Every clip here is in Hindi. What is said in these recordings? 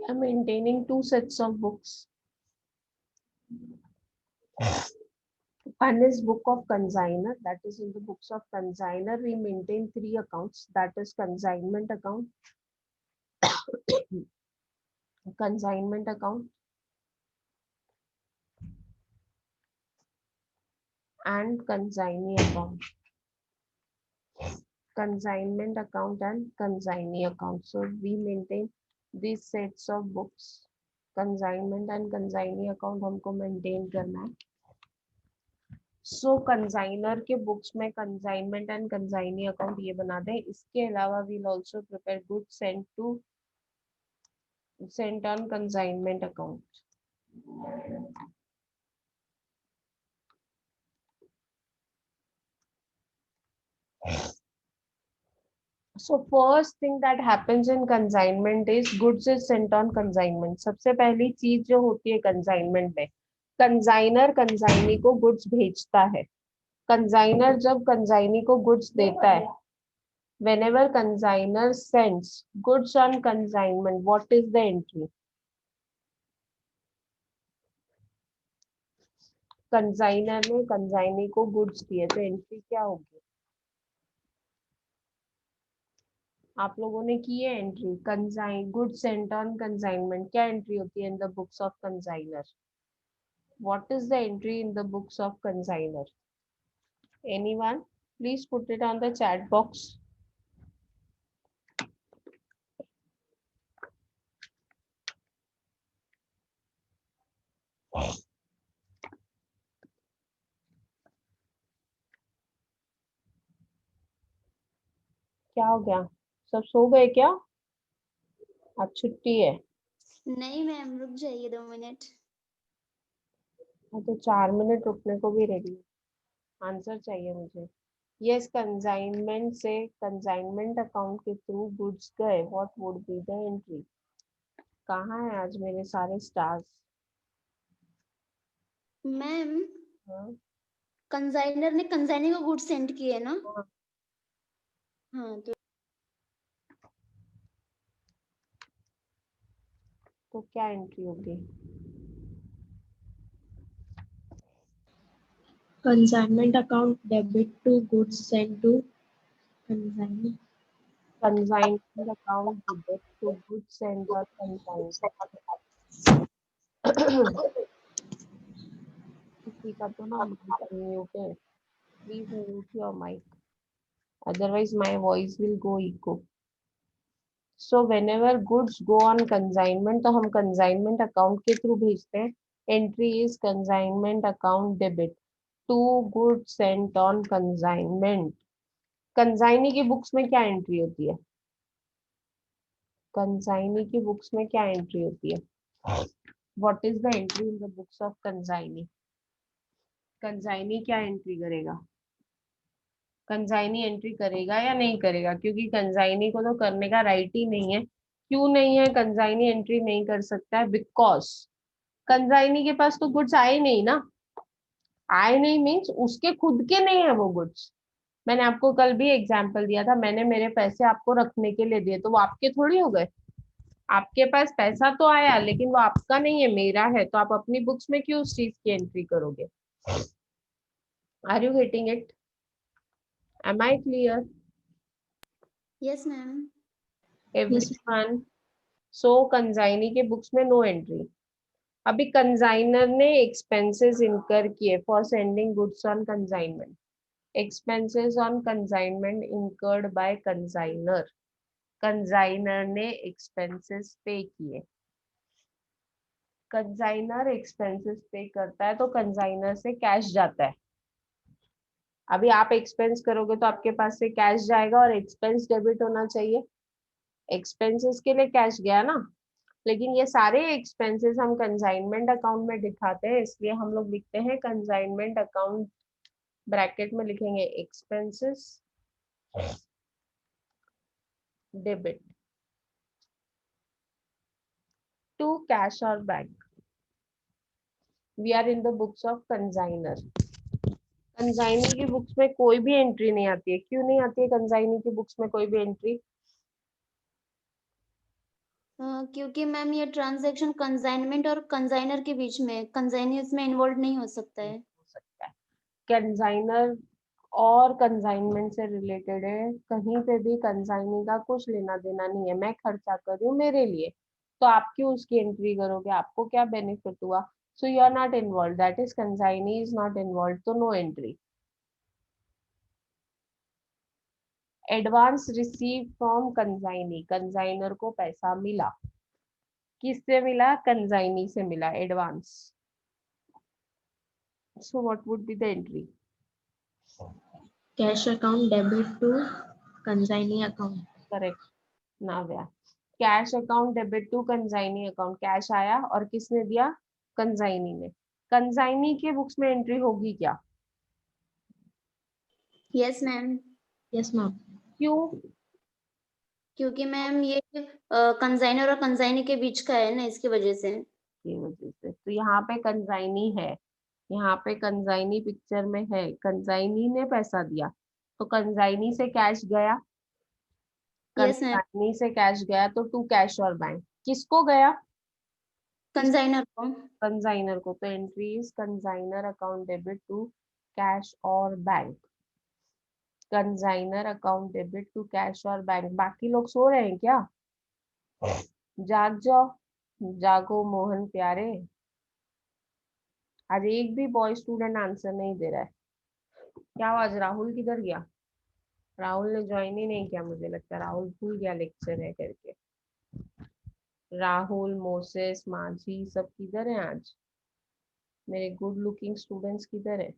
I'm maintaining two sets of books. One is book of consignor, that is in the books of consignor we maintain three accounts, that is consignment account, consignment account and consignee account. Consignment account and consignee account. So we maintain these sets of books. Consignment and consignee account हमको maintain करना है. So consignor के books में consignment and consignee account ये बना दें. इसके अलावा we'll also prepare goods sent on consignment account. So first thing that happens in consignment is goods is sent on consignment. सबसे पहली चीज जो होती है consignment में, कंसाइनर कंसाइनी को गुड्स भेजता है. कंसाइनर जब कंसाइनी को गुड्स देता है, whenever consigner sends goods on consignment, what is the entry? Consigner ने कंसाइनी को गुड्स दिए तो एंट्री क्या होगी? आप लोगों ने की है entry. Consign goods sent on consignment क्या एंट्री होती है in the books of consigner? What is the entry in the books of consignor? Anyone? Please put it on the chat box. क्या हो गया? सब सो गए क्या? आज छुट्टी है. नहीं मैम, रुक जाइए 2 मिनट. मैं तो 4 मिनट रुकने को भी रेडी हूँ. आंसर चाहिए मुझे. यस, कंसाइनमेंट से कंसाइनमेंट अकाउंट के थ्रू गुड्स गए. What would be the entry? कहाँ है आज मेरे सारे स्टार्स? मैम, हाँ कंसाइनर ने कंसाइनी को गुड्स सेंड किए ना. हाँ. हाँ तो क्या एंट्री होगी? Consignment account debit to goods sent to consignee. Consignment account debit to goods sent on consignment. किसी का तो ना म्यूट है. Please mute your mic. Otherwise, my voice will go echo. So whenever goods go on consignment, तो हम consignment account के through भेजते हैं. Entry is consignment account debit to goods sent on consignment. Consignee की बुक्स में क्या एंट्री होती है? कंसाइनी की बुक्स में क्या एंट्री होती है? What is the entry in the books of consignee? Consignee क्या एंट्री करेगा? कंसाइनी एंट्री करेगा या नहीं करेगा? क्योंकि कंसाइनी को तो करने का राइट ही नहीं है. क्यों नहीं है? कंसाइनी एंट्री नहीं कर सकता है बिकॉज कंसाइनी के पास तो गुड्स आए नहीं ना. आए नहीं मीन्स उसके खुद के नहीं है वो गुड्स. मैंने आपको कल भी एग्जाम्पल दिया था. मैंने मेरे पैसे आपको रखने के लिए दिए तो वो आपके थोड़ी हो गए. आपके पास पैसा तो आया लेकिन वो आपका नहीं है, मेरा है. तो आप अपनी बुक्स में क्यों उस चीज की एंट्री करोगे? Are you getting it? Am I clear? Yes ma'am. Everyone. So consignee के बुक्स में नो एंट्री. अभी कंसाइनर ने एक्सपेंसेस इनकर किए for sending goods on consignment. Expenses on consignment incurred by consigner. Consigner ने एक्सपेंसेस पे किए. कंसाइनर एक्सपेंसेस पे करता है तो कंसाइनर से कैश जाता है. अभी आप एक्सपेंस करोगे तो आपके पास से कैश जाएगा और एक्सपेंस डेबिट होना चाहिए. एक्सपेंसेस के लिए कैश गया ना. लेकिन ये सारे एक्सपेंसेस हम कंसाइनमेंट अकाउंट में दिखाते हैं, इसलिए हम लोग लिखते हैं कंसाइनमेंट अकाउंट. ब्रैकेट में लिखेंगे एक्सपेंसेस डेबिट टू कैश और bank. We are in the books of consigner. Consignee की बुक्स में कोई भी एंट्री नहीं आती है. क्यों नहीं आती है कंसाइनी की बुक्स में कोई भी एंट्री? क्योंकि मैम ये ट्रांजैक्शन कंसाइनमेंट और कंसाइनर के बीच में, कंसाइनी इसमें इन्वॉल्व नहीं हो सकता है। हो सकता है। कंसाइनर और कंसाइनमेंट से रिलेटेड है, कहीं पे भी कंसाइनी का कुछ लेना देना नहीं है। मैं खर्चा कर रही हूँ मेरे लिए, तो आप क्यों उसकी एंट्री करोगे? आपको क्या बेनिफिट हुआ? So you are not involve, that is consignee is not involve, तो no entry. Advance receive from consignee, consignor को पैसा मिला, किससे मिला? कंसाइनी से मिला advance. So what would be the entry? Cash account debit to consignee account. Correct Navya. Cash account debit to consignee account, cash आया और किसने दिया? कंसाइनी ने। कंसाइनी के बुक्स में एंट्री होगी क्या? Yes ma'am, Yes, ma'am. क्यों? क्योंकि मैम ये कंसाइनर और कंसाइनी के बीच का है ना, इसकी वजह से। की वजह से। तो यहाँ पे कंसाइनी है, यहाँ पे कंसाइनी पिक्चर में है, कंसाइनी ने पैसा दिया, तो कंसाइनी से कैश गया, यस मैम, कंसाइनी से कैश गया, तो टू कैश और बैंक किसको गया? कंसाइनर को। कंसाइनर को। तो entry is consignor account debit to cash और bank. Consignor account debit to cash और बैंक। बाकी लोग सो रहे हैं क्या? जाग जाओ, जागो मोहन प्यारे। आज एक भी बॉय स्टूडेंट आंसर नहीं दे रहा है। क्या आज राहुल किधर गया? राहुल ने ज्वाइन ही नहीं किया, मुझे लगता है राहुल भूल गया लेक्चर है करके। राहुल, मोसेस, माझी सब किधर है आज? मेरे गुड लुकिंग स्टूडेंट्स किधर है?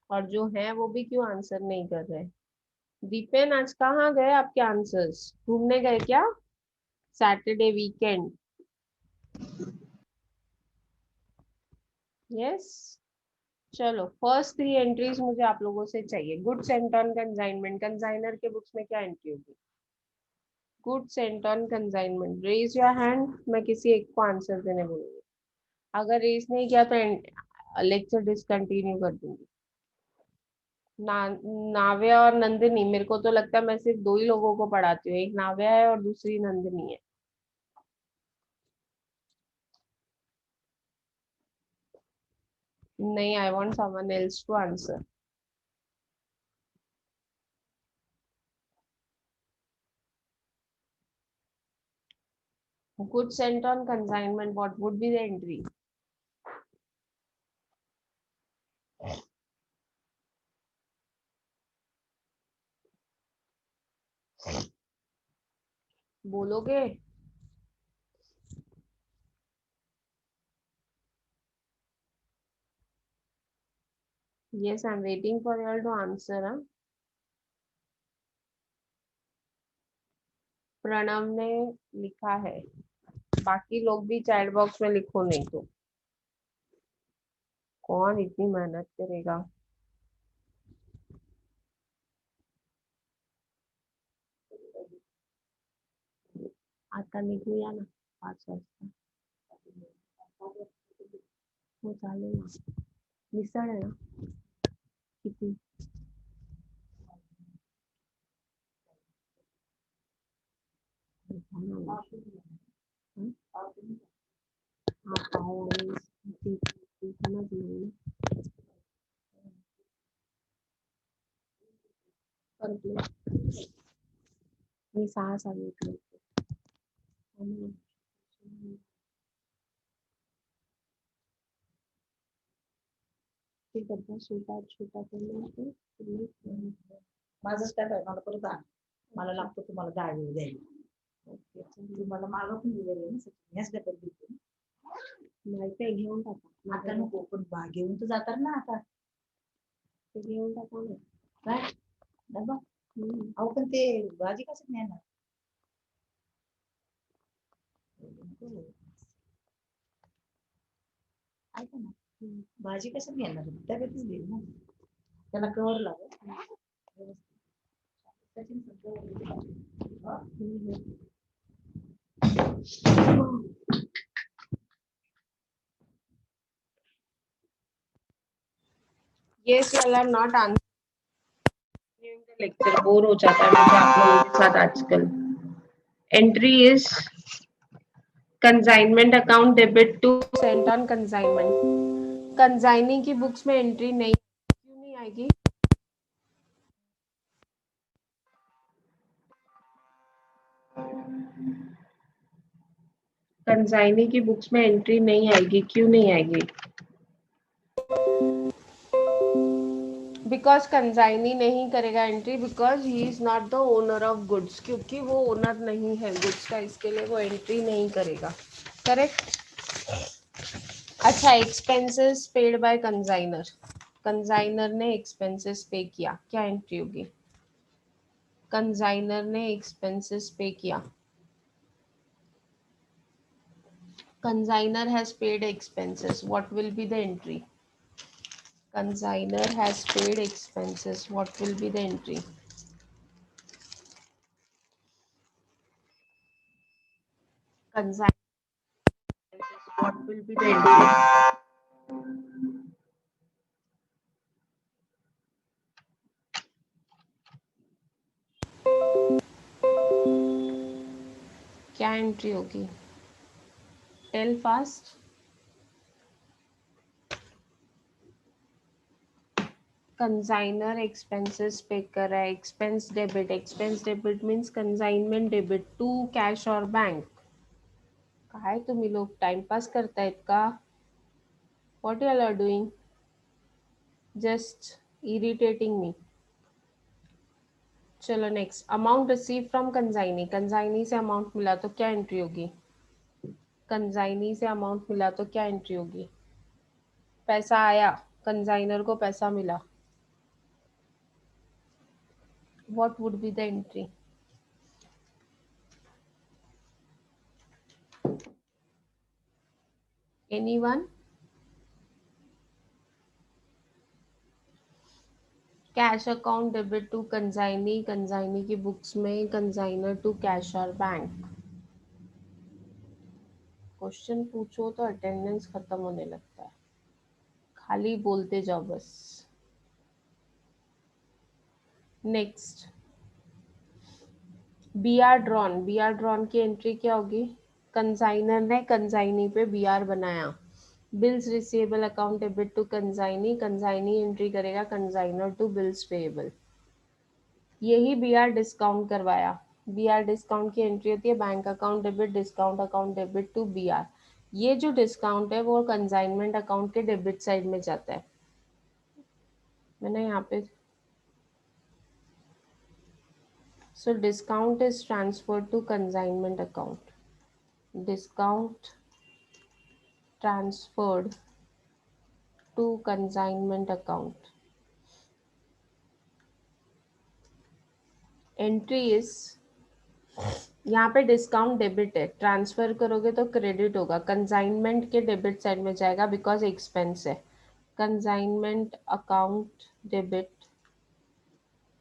और जो है वो भी क्यों आंसर नहीं कर रहे? दीपेन आज कहाँ गए आपके आंसर्स? घूमने गए क्या? Saturday weekend. यस। चलो फर्स्ट 3 एंट्रीज मुझे आप लोगों से चाहिए। Good sent on consignment, consigner के बुक्स में क्या एंट्री होगी? Good sent on consignment, raise your hand. मैं किसी एक को आंसर देने बोलूंगी, अगर रेज नहीं किया तो लेक्चर डिसकंटिन्यू कर दूंगी। नाव्या और नंदिनी, मेरे को तो लगता है मैं सिर्फ 2 ही लोगों को पढ़ाती हूँ, एक नाव्या है और दूसरी नंदिनी है। नहीं, I want someone else to answer. Good sent on consignment, what would be the entry? बोलोगे? Yes, I am waiting for you all to answer. Pranav ने लिखा है, बाकी लोग भी चैट बॉक्स में लिखो, नहीं तो कौन इतनी मेहनत करेगा? आता निघूया ना 5 वाजता, हो चालेल ना. मिसळ आहे ना किती? हं? हा पाव आणि ती समजली ना. पर प्लेट मी 6 सांगितले होते. आणि ते डब्बा छोटा करून ते तुम्ही माझंच काय काय मला परत आण. मला लागतो तुम्हाला डाळ द्यायला. ओके, तुम्हाला मागं पण दिलेलं ना सचिन, याच डब्यात देते. माहिती आहे, घेऊन टाका. आता नको, पण घेऊन तर जातात ना आता. ते घेऊन टाका ना. काय डबा? अहो पण ते भाजी कसं नेणार? ऐका ना, भाजी कसं घेणार? डब्यातच देईल ना, त्याला कवर लागेल व्यवस्थित. Sachin Yes, you all are not answering lecture bore हो जाता है मुझे आप लोगों के साथ आजकल। Entry is consignment account debit to sent on consignment. Consignee की बुक्स में एंट्री नहीं, क्यों नहीं आएगी? कंसाइनी की बुक्स में एंट्री नहीं आएगी, क्यों नहीं आएगी? बिकॉज कंसाइनी नहीं करेगा entry, because he is not the owner of goods, क्योंकि वो ओनर नहीं है गुड्स का, इसके लिए वो एंट्री नहीं करेगा। करेक्ट। अच्छा, expenses paid by consigner, consigner ने एक्सपेंसेस पे किया, क्या एंट्री होगी? कंसाइनर ने एक्सपेंसेस पे किया, consignor has paid expenses, what will be the entry? Consignor has paid expenses, what will be the entry? Consignor expenses, what will be the entry? क्या एंट्री होगी? Tell fast. Consignor expenses pay कर रहा है, expense debit, expense debit means consignment debit to cash और बैंक। काय तुम्ही लोग टाइमपास करतायत का? What you are doing? Just irritating me. चलो next, amount receive from consignee, consignee से अमाउंट मिला तो क्या एंट्री होगी? कंसाइनी से अमाउंट मिला तो क्या एंट्री होगी? पैसा आया, कंसाइनर को पैसा मिला, what would be the entry? Anyone? Cash account debit to consignee, consignee की बुक्स में कंसाइनर टू कैश और बैंक। क्वेश्चन पूछो तो अटेंडेंस खत्म होने लगता है, खाली बोलते जाओ बस। Next, B R drawn, B R drawn की एंट्री क्या होगी? कंसाइनर ने कंसाइनी पे बी आर बनाया। Bills receivable account debit to consignee, consignee entry करेगा कंसाइनर टू बिल्स पेएबल। यही बी आर डिस्काउंट करवाया, बी आर डिस्काउंट की एंट्री होती है bank account debit, discount account debit to B R. ये जो डिस्काउंट है वो कंसाइनमेंट अकाउंट के डेबिट साइड में जाता है। मैंने यहाँ पे so discount is transferred to consignment account, discount transferred to consignment account, entry is, यहाँ पे डिस्काउंट डेबिट है, ट्रांसफर करोगे तो क्रेडिट होगा, कंसाइनमेंट के डेबिट साइड में जाएगा बिकॉज एक्सपेंस है। Consignment account debit,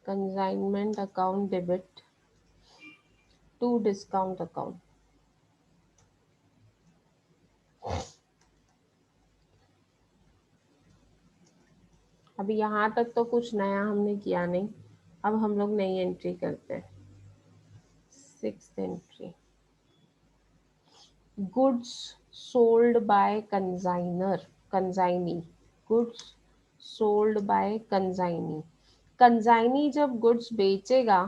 consignment account debit to discount account. अभी यहाँ तक तो कुछ नया हमने किया नहीं, अब हम लोग नई एंट्री करते हैं। 6th entry, goods sold by consigner, consignee, goods sold by consignee. Consignee जब गुड्स बेचेगा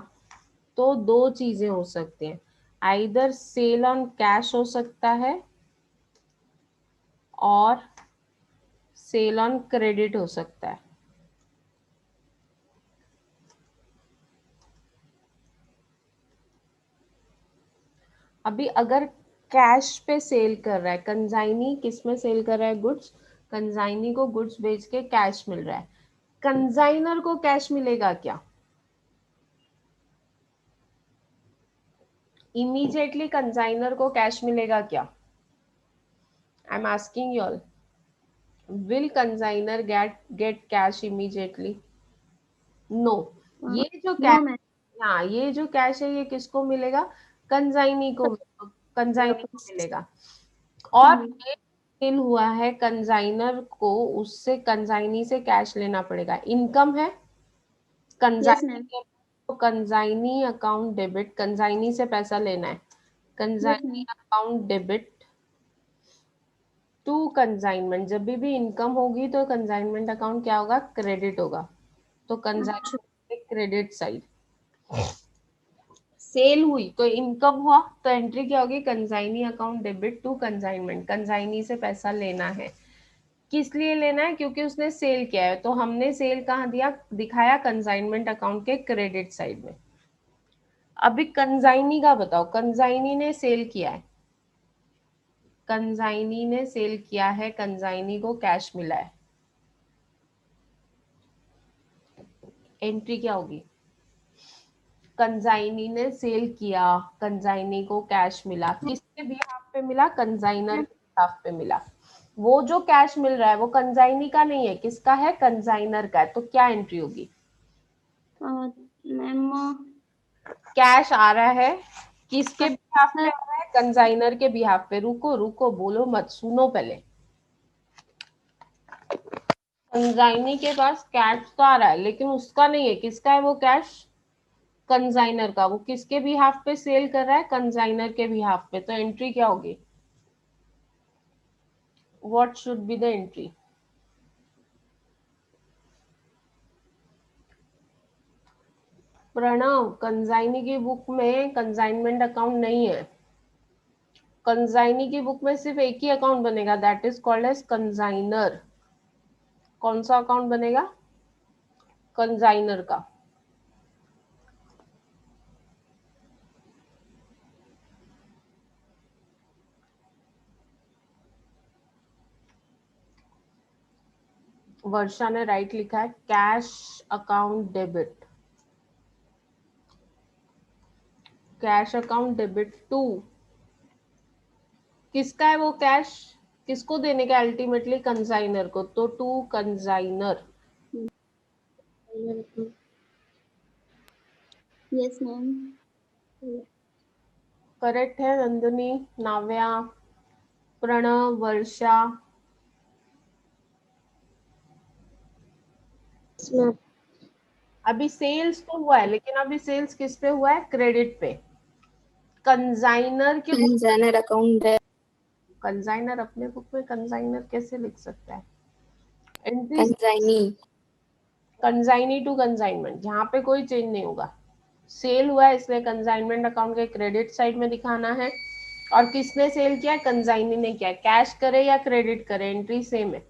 तो दो चीजें हो सकती हैं, आइदर सेल ऑन कैश हो सकता है और सेल ऑन क्रेडिट हो सकता है। अभी अगर कैश पे सेल कर रहा है, कंसाइनी किस में सेल कर रहा है? गुड्स। कंसाइनी को गुड्स बेच के कैश मिल रहा है, कंसाइनर को कैश मिलेगा क्या? इमीडिएटली कंसाइनर को कैश मिलेगा क्या? I am asking you all, will consigner get cash immediately? No. ये जो नो कैश, मैम। हाँ ये जो कैश है ये किसको मिलेगा? कंसाइनी को, कंसाइनी को मिलेगा। और ये सेल हुआ है, कंसाइनर को उससे कंसाइनी से कैश लेना पड़ेगा, इनकम है यस कंसाइनी मैम। के, कंजाइनी अकाउंट डेबिट, कंजाइनी से पैसा लेना है, consignee account debit to consignment. जब भी इनकम होगी तो कंजाइनमेंट अकाउंट क्या होगा, क्रेडिट होगा, तो कंजाइनमेंट क्रेडिट साइड। सेल हुई तो इनकम हुआ, तो एंट्री क्या होगी, consignee account debit to consignment. Consignee से पैसा लेना है, किस लिए लेना है, क्योंकि उसने सेल किया है, तो हमने सेल कहाँ दिया, दिखाया कंजाइनमेंट अकाउंट के क्रेडिट साइड में। अभी कंजाइनी का बताओ, कंजाइनी ने सेल किया है, कंजाइनी ने सेल किया है, कंजाइनी को कैश मिला है, एंट्री क्या होगी, कंजाइनी ने सेल किया, कंजाइनी को कैश मिला, किसके बिहाफ पे मिला, कंजाइनर के बिहाफ पे मिला। वो जो कैश मिल रहा है वो कंजाइनी का नहीं है, किसका है, कंजाइनर का है, तो क्या एंट्री होगी, मैम कैश आ रहा है, किसके बिहाफ पे आ रहा है, कंजाइनर के बिहाफ पे। रुको रुको, बोलो मत, सुनो पहले। कंजाइनी के पास कैश तो आ रहा है, लेकिन उसका नहीं है, किसका है वो कैश, कंजाइनर का। वो किसके बिहाफ पे सेल कर रहा है, कंजाइनर के बिहाफ पे, तो एंट्री क्या होगी, what should be the entry. Pranav, consignee की बुक में कंजाइनमेंट अकाउंट नहीं है, कंजाइनी की बुक में सिर्फ एक ही अकाउंट बनेगा, that is called as consigner. कौन सा अकाउंट बनेगा, कंजाइनर का। वर्षा ने राइट लिखा है, cash account debit, cash account debit to, किसका है वो कैश, किसको देने का, अल्टीमेटली कंजाइनर को, तो to consignor. Yes ma'am. Correct है नंदिनी, नाव्या, प्रणव, वर्षा। अभी सेल्स तो हुआ है, लेकिन अभी सेल्स किस पे हुआ है, क्रेडिट पे। कंजाइनर के बुक, कंजाइनर अकाउंट है, कंजाइनर अपने बुक में कंजाइनर कैसे लिख सकता है, entry consignee consignee to consignment, यहाँ पे कोई चेंज नहीं होगा। सेल हुआ है इसलिए कंजाइनमेंट अकाउंट के क्रेडिट साइड में दिखाना है, और किसने सेल किया, कंजाइनी ने किया, कैश करे या क्रेडिट करे, एंट्री सेम है,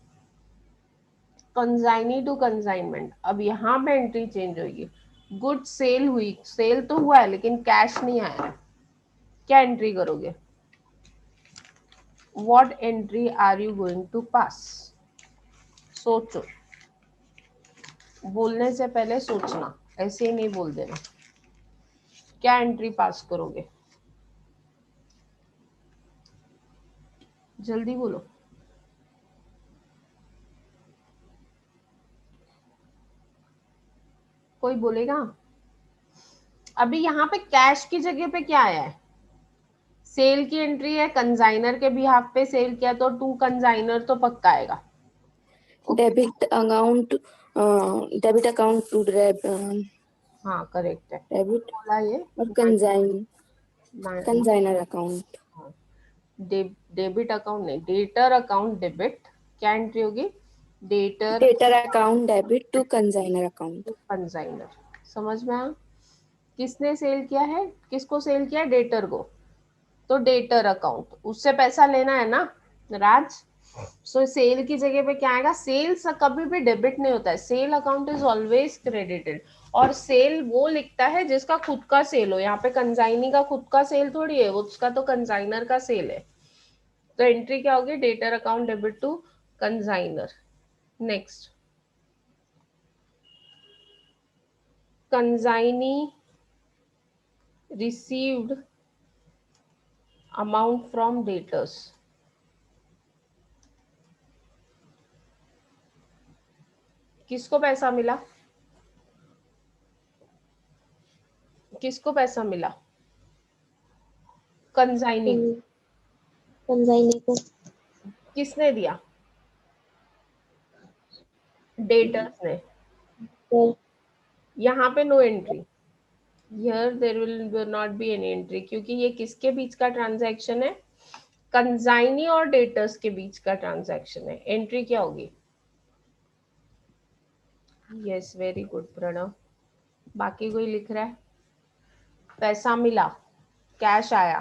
कंजाइनी टू कंजाइनमेंट। अब यहाँ पे एंट्री चेंज होगी, गुड सेल हुई, सेल तो हुआ है लेकिन कैश नहीं आया है, क्या एंट्री करोगे, what entry are you going to pass. सोचो, बोलने से पहले सोचना, ऐसे ही नहीं बोल देना, क्या एंट्री पास करोगे, जल्दी बोलो। कोई बोलेगा, अभी यहाँ पे कैश की जगह पे क्या आया है, सेल की एंट्री है, कंजाइनर के बिहाफ पे सेल किया, तो टू कंजाइनर तो पक्का आएगा। Debit account, debit account to हाँ करेक्ट है, डेबिट बोला ये, और कंजाइनर अकाउंट, डेबिट अकाउंट नहीं, डेटर अकाउंट डेबिट, क्या एंट्री होगी, debtor debtor account debit to consignor account, consignor. समझ में आया, किसने सेल किया है, किसको सेल किया है, डेटर को, तो डेटर अकाउंट, उससे पैसा लेना है ना राज। सो सेल की जगह पे क्या आएगा, सेल्स कभी भी डेबिट नहीं होता है, sale account is always credited, और सेल वो लिखता है जिसका खुद का सेल हो, यहाँ पे कंजाइनी का खुद का सेल थोड़ी है, वो उसका तो कंजाइनर का सेल है, तो एंट्री क्या होगी, debtor account debit to consignor. Next, consignee received amount from debtors, किसको पैसा मिला, किसको पैसा मिला, कंजाइनी, कंजाइनी को किसने दिया, डेटर्स ने, तो यहाँ पे no entry, Here there will not be any entry क्योंकि ये किसके बीच का ट्रांजैक्शन है, कंजाइनी और डेटर्स के बीच का ट्रांजैक्शन है. एंट्री क्या होगी? Yes, very good Pranav. बाकी कोई लिख रहा है? पैसा मिला, कैश आया,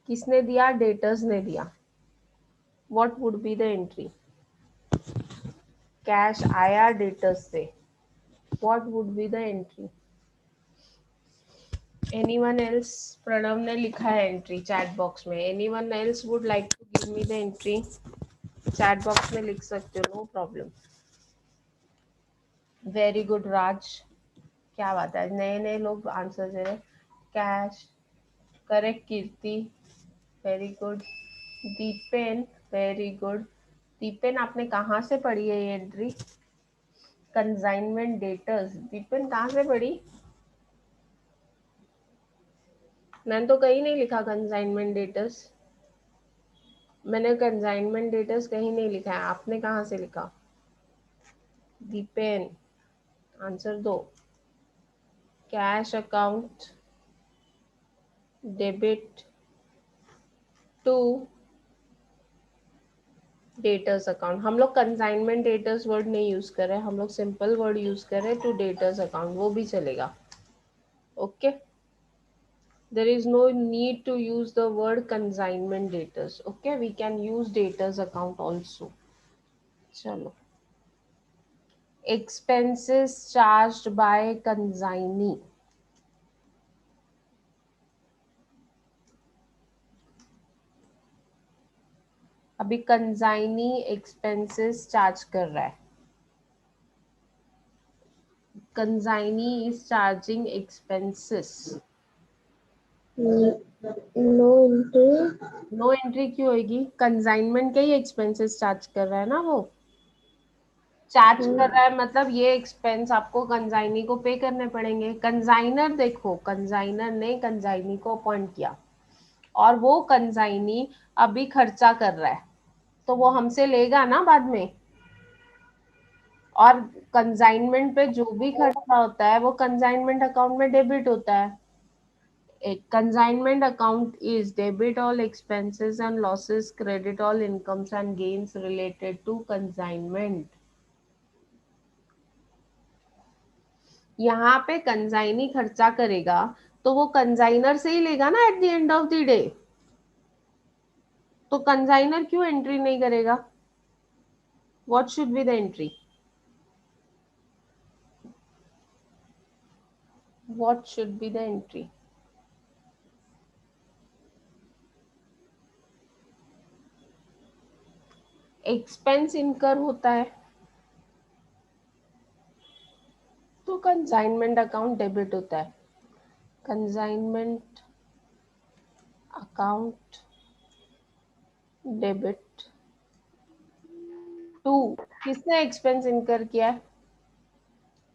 किसने दिया? डेटर्स ने दिया. What would be the entry? Cash आया डेटर्स से, what would be the entry? Anyone else? Pranav ने लिखा है एंट्री चैट बॉक्स में. Anyone else would like to give me the entry? Chat box में लिख सकते हो, no problem. Very good Raj, क्या बात है, नए नए लोग आंसर दे रहे. Cash, correct. Kirti, very good. Dipen, very good. Dipen, आपने कहाँ से पढ़ी है ये एंट्री? Consignment debtors. दीपेन कहाँ से पढ़ी? मैंने तो कहीं नहीं लिखा कंसाइनमेंट डेटर्स. मैंने कंसाइनमेंट डेटर्स कहीं नहीं लिखा है. आपने कहाँ से लिखा? दीपेन, आंसर दो. Cash account debit to debtors account. हम लोग कंसाइनमेंट डेटर्स वर्ड नहीं यूज कर रहे, हम लोग सिंपल वर्ड यूज कर रहे टू डेटर्स अकाउंट. वो भी चलेगा. Okay, there is no need to use the word consignment debtors. Okay, we can use debtors account also. चलो, expenses charged by consignee. अभी कंसाइनी एक्सपेंसेस चार्ज कर रहा है. Consignee is charging expenses. No entry. No entry क्यों होगी? कंसाइनमेंट के ही एक्सपेंसेस चार्ज कर रहा है ना. वो चार्ज कर रहा है मतलब ये एक्सपेंस आपको कंसाइनी को पे करने पड़ेंगे. कंसाइनर, देखो, कंसाइनर ने कंसाइनी को अपॉइंट किया और वो कंसाइनी अभी खर्चा कर रहा है, तो वो हमसे लेगा ना बाद में. और कंसाइनमेंट पे जो भी खर्चा होता है वो कंसाइनमेंट अकाउंट में डेबिट होता है. A consignment account is debit all expenses and losses, credit all incomes and gains related to consignment. यहाँ पे कंसाइनी खर्चा करेगा तो वो कंसाइनर से ही लेगा ना at the end of the day. तो कंसाइनर क्यों एंट्री नहीं करेगा? What should be the entry? What should be the entry? Expense इनकर होता है तो कंसाइनमेंट अकाउंट डेबिट होता है. कंसाइनमेंट अकाउंट डेबिट टू, किसने एक्सपेंस इनकर किया है?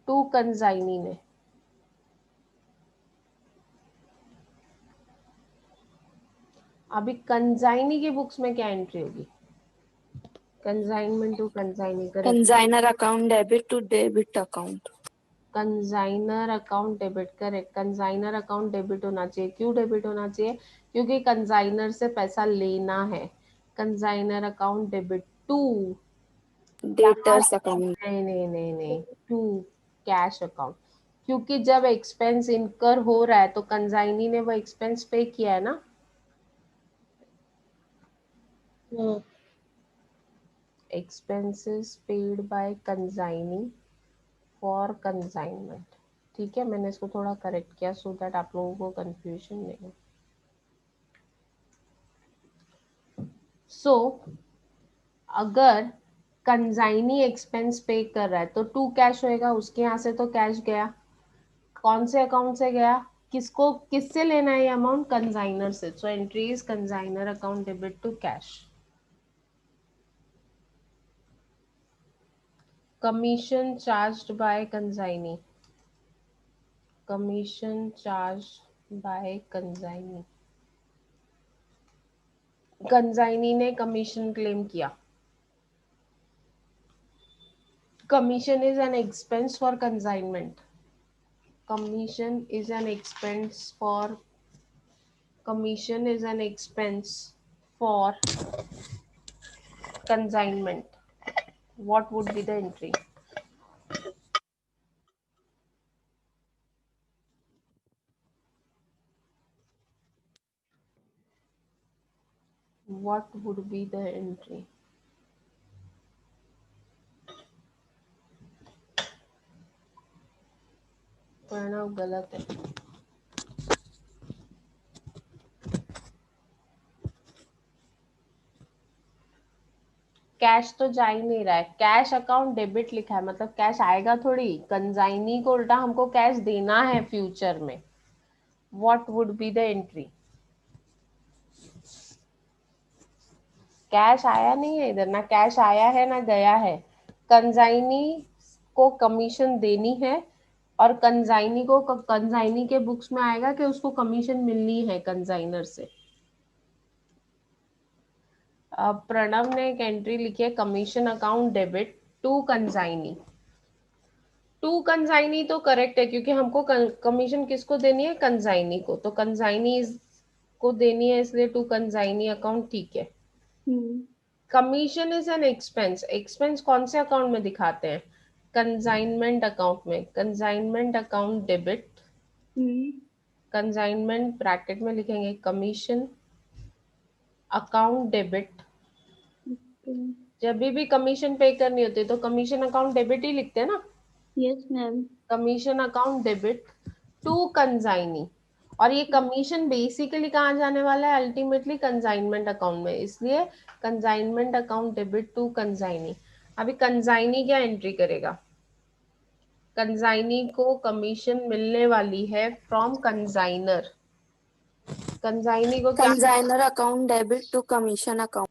टू कंसाइनी ने. अभी कंसाइनी की बुक्स में क्या एंट्री होगी? Consignment to consignee. Correct. Consigner account debit to debit account. Consigner account debit. Correct. Consigner account debit होना चाहिए. क्यों डेबिट होना चाहिए? क्योंकि कंसाइनर से पैसा लेना है. Consigner account debit to, Debtors account. नहीं नहीं नहीं नहीं, टू कैश अकाउंट. क्योंकि जब एक्सपेंस इनकर हो रहा है तो कंसाइनी ने वो एक्सपेंस पे किया है ना. हाँ. Expenses paid bye consignee for consignment. ठीक है, मैंने इसको थोड़ा करेक्ट किया सो दैट आप लोगों को कंफ्यूजन नहीं हो. सो अगर कंसाइनी एक्सपेंस पे कर रहा है तो टू कैश होएगा. उसके यहाँ से तो कैश गया. कौन से अकाउंट से गया? किसको, किससे लेना है ये अमाउंट? कंसाइनर से. So entry is consignor account debit to cash. Commission charged by consignee. Commission charged by consignee. Consignee ने कमीशन क्लेम किया. Commission is an expense for consignment. commission is an expense for consignment. What would be the entry? What would be the entry? Pranav गलत है. कैश तो जा ही नहीं रहा है. कैश अकाउंट डेबिट लिखा है, मतलब कैश आएगा थोड़ी. कंसाइनी को उल्टा हमको कैश देना है फ्यूचर में. What would be the entry? Cash आया नहीं है इधर, ना कैश आया है ना गया है. कंसाइनी को कमीशन देनी है और कंसाइनी के बुक्स में आएगा कि उसको कमीशन मिलनी है कंसाइनर से. प्रणव ने एक एंट्री लिखी है commission account debit to consignee. To consignee तो करेक्ट है क्योंकि हमको कमीशन किसको देनी है? कंसाइनी को. तो कंसाइनी को देनी है इसलिए टू कंसाइनी अकाउंट ठीक है. Commission is an expense. Expense कौन से अकाउंट में दिखाते हैं? कंसाइनमेंट अकाउंट में. Consignment account debit. Consignment bracket में लिखेंगे कमीशन अकाउंट डेबिट. जब भी कमीशन पे करनी होती है तो कमीशन अकाउंट डेबिट ही लिखते हैं ना. Yes ma'am. Commission account debit to consignee. और ये कमीशन बेसिकली कहाँ जाने वाला है? अल्टीमेटली कंसाइनमेंट अकाउंट में. इसलिए consignment account debit to consignee. अभी कंसाइनी क्या एंट्री करेगा? कंसाइनी को कमीशन मिलने वाली है फ्रॉम कंसाइनर. कंसाइनी को क्या? Consigner account debit to commission account.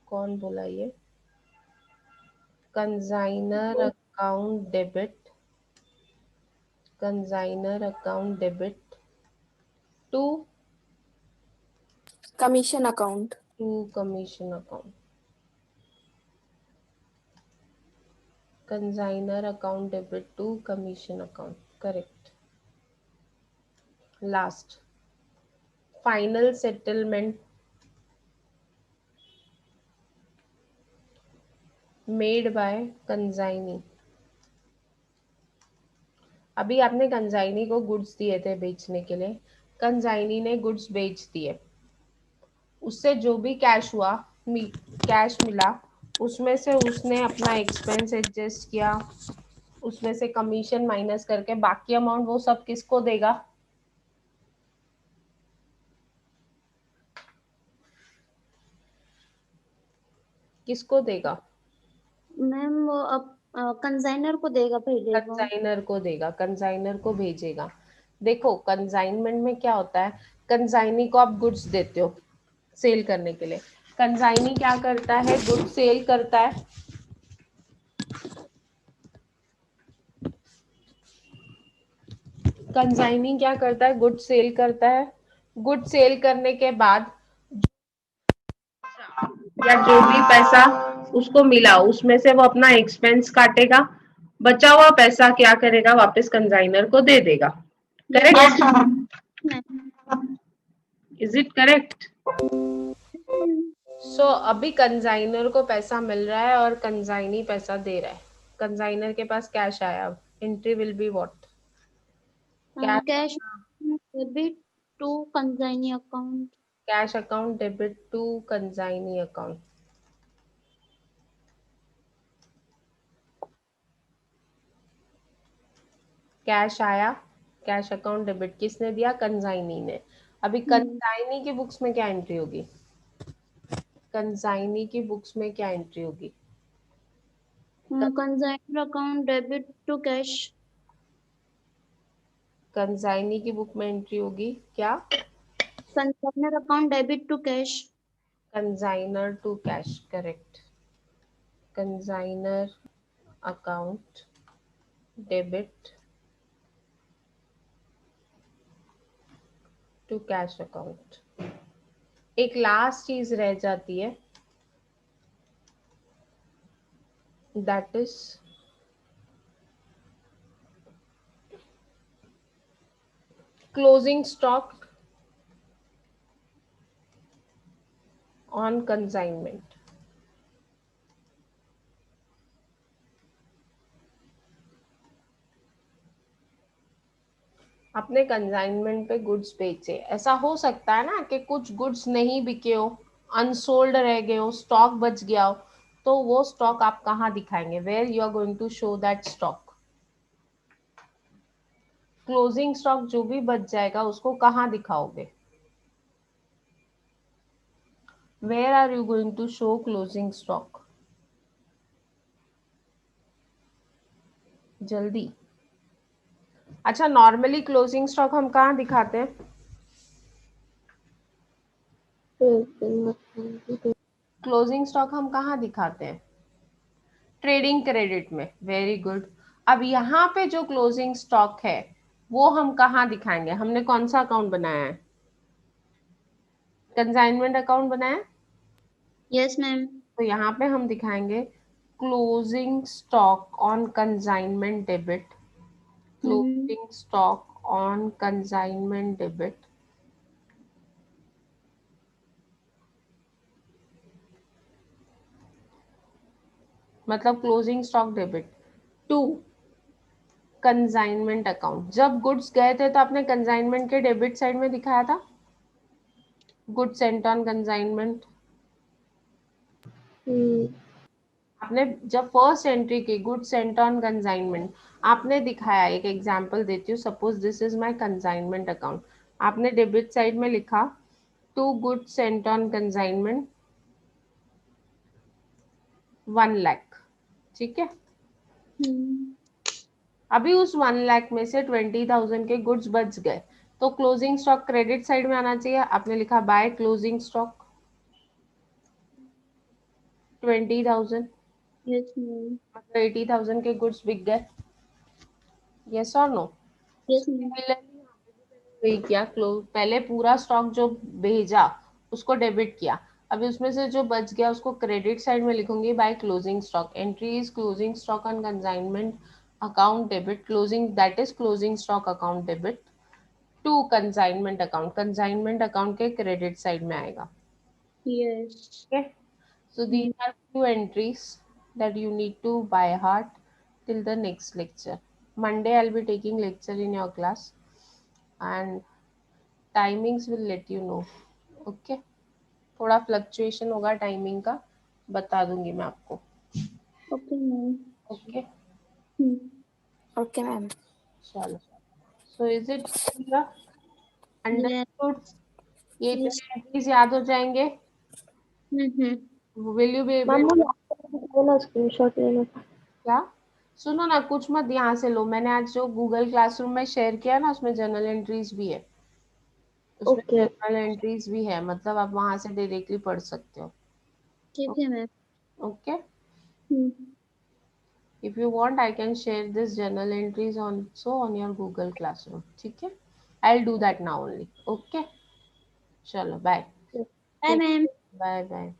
कौन बोला ये? Consigner account debit. Consigner account debit to commission account. Commission account. Consigner account debit to commission account. Correct. Last final settlement made by consignee. अभी आपने कंसाइनी को गुड्स दिए थे बेचने के लिए. कंसाइनी ने गुड्स बेच दिए. उससे जो भी कैश हुआ, कैश मिला, उसमें से उसने अपना एक्सपेंस एडजस्ट किया. उसमें से कमीशन माइनस करके बाकी अमाउंट वो सब किसको देगा? किसको देगा? मैम वो अब कंसाइनर को देगा पहले. वो कंसाइनर को देगा. कंसाइनर को भेजेगा. देखो कंसाइनमेंट में क्या होता है? कंसाइनी को आप गुड्स देते हो सेल करने के लिए. कंसाइनी क्या करता है? गुड्स सेल करता है. कंसाइनी क्या करता है? गुड्स सेल करता है. गुड्स सेल करने के बाद या जो भी पैसा उसको मिला उसमें से वो अपना एक्सपेंस काटेगा. बचा हुआ पैसा क्या करेगा? वापस कंसाइनर को दे देगा. Correct? Is it correct? So अभी कंसाइनर को पैसा मिल रहा है और कंसाइनी पैसा दे रहा है. कंसाइनर के पास कैश आया. Entry will be what? Cash debit to consignee account. Cash account debit to consignee account. Cash आया. कैश अकाउंट डेबिट किसने दिया? कंसाइनी ने. अभी कंसाइनी की बुक्स में क्या एंट्री होगी? कंसाइनी की बुक्स में क्या एंट्री होगी? Consigner account debit to cash. Consignee की बुक में एंट्री होगी क्या? Consigner account debit to cash. Consigner to cash. Correct. Consigner account debit to cash account. एक लास्ट चीज रह जाती है, that is closing stock on consignment. अपने कंसाइनमेंट पे गुड्स बेचे, ऐसा हो सकता है ना कि कुछ गुड्स नहीं बिके हो, अनसोल्ड रह गए हो, स्टॉक बच गया हो, तो वो स्टॉक आप कहाँ दिखाएंगे? Where you are going to show that stock? Closing stock जो भी बच जाएगा उसको कहाँ दिखाओगे? Where are you going to show closing stock? जल्दी। अच्छा, नॉर्मली क्लोजिंग स्टॉक हम कहाँ दिखाते हैं? क्लोजिंग स्टॉक हम कहाँ दिखाते हैं? ट्रेडिंग क्रेडिट में। Very good. अब यहाँ पे जो क्लोजिंग स्टॉक है वो हम कहाँ दिखाएंगे? हमने कौन सा अकाउंट बनाया है? कंसाइनमेंट अकाउंट बनाया है? Yes ma'am. तो यहाँ पे हम दिखाएंगे closing stock on consignment debit, closing stock on consignment debit, मतलब closing stock debit to consignment account. जब गुड्स गए थे तो आपने कंसाइनमेंट के डेबिट साइड में दिखाया था गुड्स सेंट ऑन कंसाइनमेंट। आपने जब फर्स्ट एंट्री की गुड्स सेंट ऑन कंसाइनमेंट, आपने दिखाया, एक एग्जांपल देती हूँ, suppose this is my consignment account, आपने डेबिट साइड में लिखा to goods sent on consignment 1 lakh, ठीक है। अभी उस 1 लाख में से 20,000 के गुड्स बच गए, तो क्लोजिंग स्टॉक क्रेडिट साइड में आना चाहिए। आपने लिखा bye closing stock 20,000, yes ma'am. मतलब 80,000 के गुड्स बिक गए। यस और नो? Yes ma'am. वही किया, क्लोज पहले पूरा स्टॉक जो भेजा उसको डेबिट किया, अभी उसमें से जो बच गया उसको क्रेडिट साइड में लिखूंगी by closing stock. Entry is closing stock on consignment account debit, closing that is closing stock account debit to consignment account, consignment account के क्रेडिट साइड में आएगा। Yes. Okay, so these are few entries that you need to by heart till the next lecture. Monday I'll be taking lecture in your class and timings will let you know. Okay, थोड़ा फ्लक्चुएशन होगा टाइमिंग का, बता दूंगी मैं आपको। Okay ma'am. Okay, Okay, ma'am. चलो, so is it clear? Understood? ये Yes. एंट्रीज याद हो जाएंगे? Will you be able? Screenshot लेना था। क्या? सुनो ना, कुछ मत यहाँ से लो, मैंने आज जो गूगल क्लासरूम में शेयर किया ना उसमें जर्नल एंट्रीज भी है, उसमें ओके जर्नल एंट्रीज भी है, मतलब आप वहां से डायरेक्टली पढ़ सकते हो। ठीक है ma'am. Okay, if you want I can share this journal entries also on your Google Classroom, ठीक है? I'll do that now only. Okay, चलो bye. Bye ma'am. Bye bye.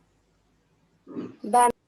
Bye.